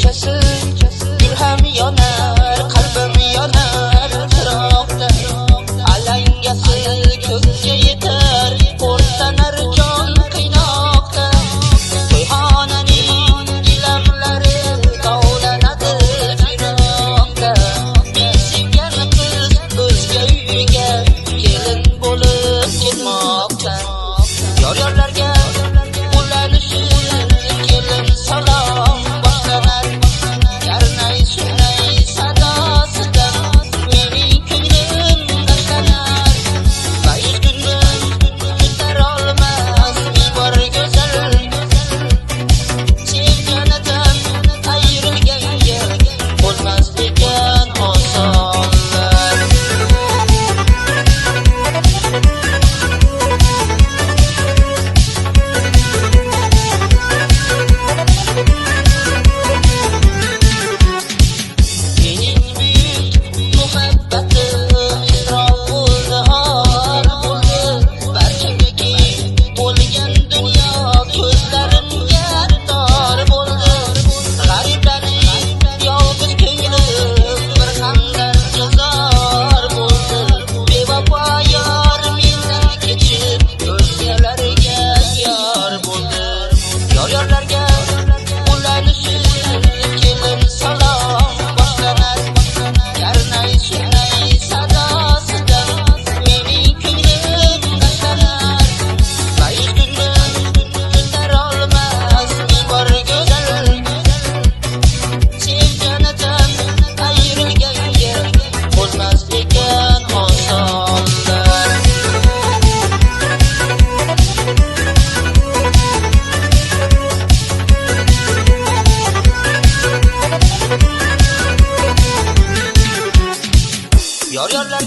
kechasi gul ham yonar, qalbim yonar chiroqda. Alangasi ko'kka yetar, o'rtanar jon qiynoqda. To'yxonaning gilamlari tovlanadi jiroqda. Men sevgan qiz o'zga uyga kelin bo'lib ketmoqda. Yor-yorlarga ulanishib kelin salom boshlanar. Yarnay-surnay sadosidan mening ko'nglim tashlanar. Mayus kunni yutar olmas bor go'zal. Sevganidan ayrilganga bo'lmas ekan osonlar. Yor-yorlarga ulanishib kelin salom boshlanar. Yarnay-surnay sadosidan mening ko'nglim tashlanar. Mayus kunni yutar olmas bor go'zal. Sevganidan ayrilganga bo'lmas ekan osonlar. Yor-yorlar